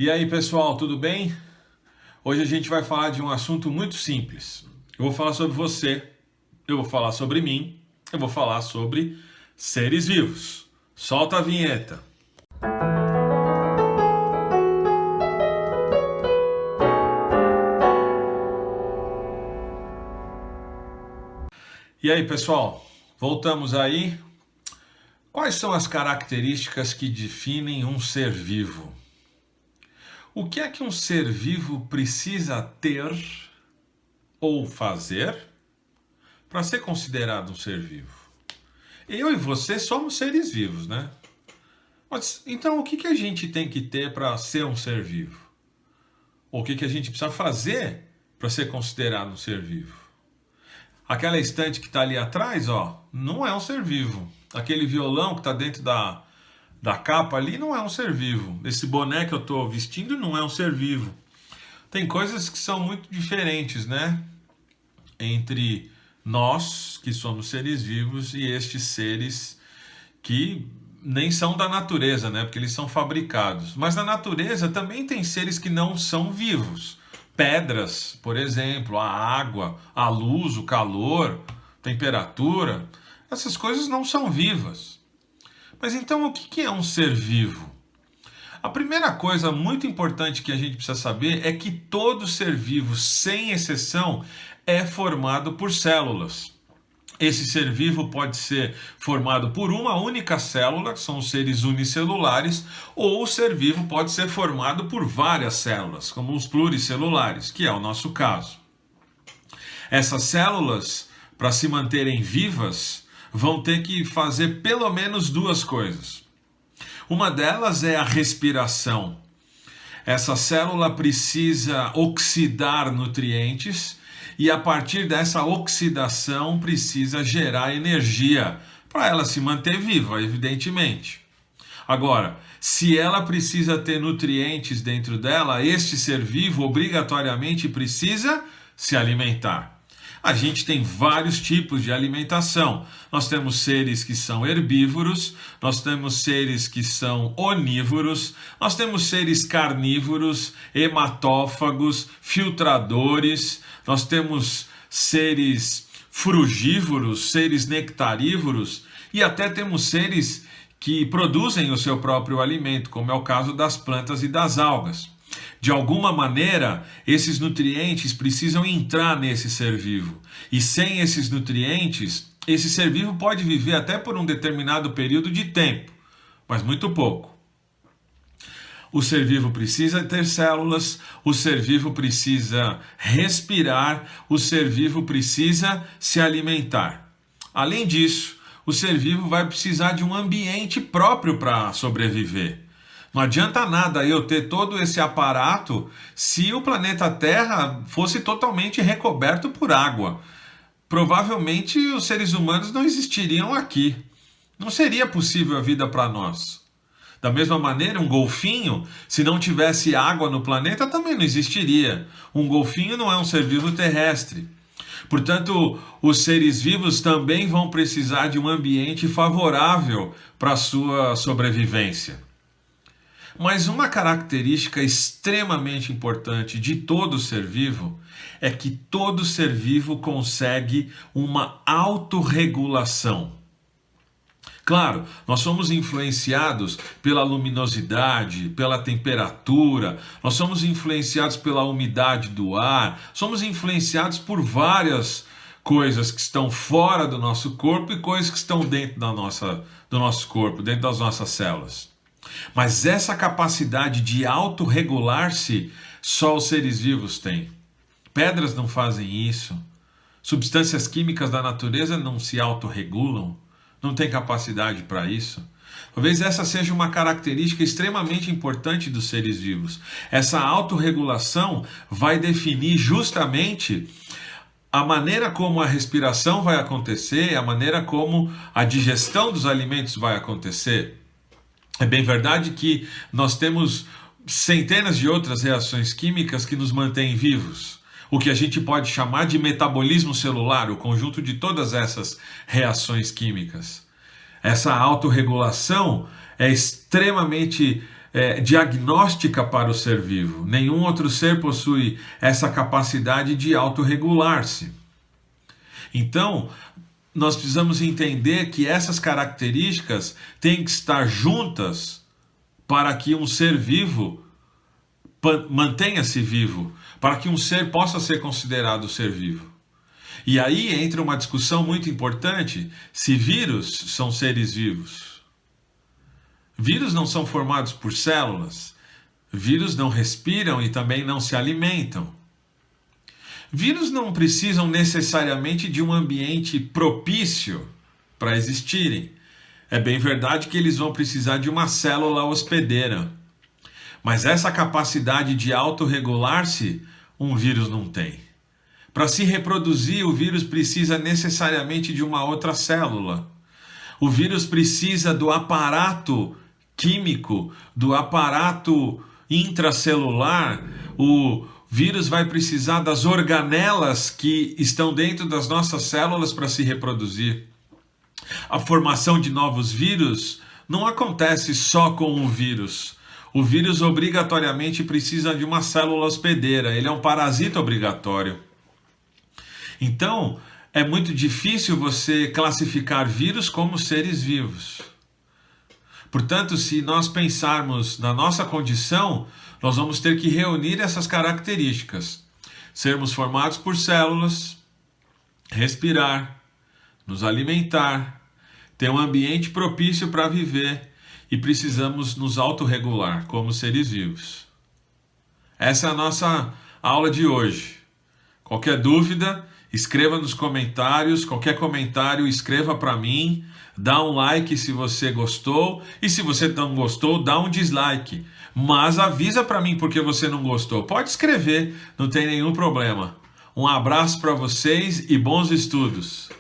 E aí, pessoal, tudo bem? Hoje a gente vai falar de um assunto muito simples. Eu vou falar sobre você, eu vou falar sobre mim, eu vou falar sobre seres vivos. Solta a vinheta. E aí, pessoal, voltamos aí. Quais são as características que definem um ser vivo? O que é que um ser vivo precisa ter ou fazer para ser considerado um ser vivo? Eu e você somos seres vivos, né? Mas então o que a gente tem que ter para ser um ser vivo? Ou o que a gente precisa fazer para ser considerado um ser vivo? Aquela estante que está ali atrás, ó, não é um ser vivo. Aquele violão que está dentro da capa ali não é um ser vivo. Esse boné que eu estou vestindo não é um ser vivo. Tem coisas que são muito diferentes, né? Entre nós, que somos seres vivos, e estes seres que nem são da natureza, né? Porque eles são fabricados. Mas na natureza também tem seres que não são vivos. Pedras, por exemplo, a água, a luz, o calor, temperatura. Essas coisas não são vivas. Mas então o que é um ser vivo? A primeira coisa muito importante que a gente precisa saber é que todo ser vivo, sem exceção, é formado por células. Esse ser vivo pode ser formado por uma única célula, que são os seres unicelulares, ou o ser vivo pode ser formado por várias células, como os pluricelulares, que é o nosso caso. Essas células, para se manterem vivas, vão ter que fazer pelo menos duas coisas. Uma delas é a respiração. Essa célula precisa oxidar nutrientes e a partir dessa oxidação precisa gerar energia para ela se manter viva, evidentemente. Agora, se ela precisa ter nutrientes dentro dela, este ser vivo obrigatoriamente precisa se alimentar. A gente tem vários tipos de alimentação. Nós temos seres que são herbívoros, nós temos seres que são onívoros, nós temos seres carnívoros, hematófagos, filtradores, nós temos seres frugívoros, seres nectarívoros e até temos seres que produzem o seu próprio alimento, como é o caso das plantas e das algas. De alguma maneira, esses nutrientes precisam entrar nesse ser vivo. E sem esses nutrientes, esse ser vivo pode viver até por um determinado período de tempo, mas muito pouco. O ser vivo precisa ter células, o ser vivo precisa respirar, o ser vivo precisa se alimentar. Além disso, o ser vivo vai precisar de um ambiente próprio para sobreviver. Não adianta nada eu ter todo esse aparato se o planeta Terra fosse totalmente recoberto por água. Provavelmente os seres humanos não existiriam aqui. Não seria possível a vida para nós. Da mesma maneira, um golfinho, se não tivesse água no planeta, também não existiria. Um golfinho não é um ser vivo terrestre. Portanto, os seres vivos também vão precisar de um ambiente favorável para a sua sobrevivência. Mas uma característica extremamente importante de todo ser vivo é que todo ser vivo consegue uma autorregulação. Claro, nós somos influenciados pela luminosidade, pela temperatura, nós somos influenciados pela umidade do ar, somos influenciados por várias coisas que estão fora do nosso corpo e coisas que estão dentro do nosso corpo, dentro das nossas células. Mas essa capacidade de autorregular-se só os seres vivos têm. Pedras não fazem isso. Substâncias químicas da natureza não se autorregulam. Não tem capacidade para isso. Talvez essa seja uma característica extremamente importante dos seres vivos. Essa autorregulação vai definir justamente a maneira como a respiração vai acontecer, a maneira como a digestão dos alimentos vai acontecer. É bem verdade que nós temos centenas de outras reações químicas que nos mantêm vivos. O que a gente pode chamar de metabolismo celular, o conjunto de todas essas reações químicas. Essa autorregulação é extremamente diagnóstica para o ser vivo. Nenhum outro ser possui essa capacidade de autorregular-se. Então, nós precisamos entender que essas características têm que estar juntas para que um ser vivo mantenha-se vivo, para que um ser possa ser considerado ser vivo. E aí entra uma discussão muito importante se vírus são seres vivos. Vírus não são formados por células, vírus não respiram e também não se alimentam. Vírus não precisam necessariamente de um ambiente propício para existirem. É bem verdade que eles vão precisar de uma célula hospedeira. Mas essa capacidade de autorregular-se, um vírus não tem. Para se reproduzir, o vírus precisa necessariamente de uma outra célula. O vírus precisa do aparato químico, do aparato intracelular. O vírus vai precisar das organelas que estão dentro das nossas células para se reproduzir. A formação de novos vírus não acontece só com o vírus. O vírus obrigatoriamente precisa de uma célula hospedeira, ele é um parasita obrigatório. Então, é muito difícil você classificar vírus como seres vivos. Portanto, se nós pensarmos na nossa condição, nós vamos ter que reunir essas características. Sermos formados por células, respirar, nos alimentar, ter um ambiente propício para viver e precisamos nos autorregular como seres vivos. Essa é a nossa aula de hoje. Qualquer dúvida, escreva nos comentários. Qualquer comentário, escreva para mim. Dá um like se você gostou. E se você não gostou, dá um dislike. Mas avisa para mim porque você não gostou. Pode escrever, não tem nenhum problema. Um abraço para vocês e bons estudos.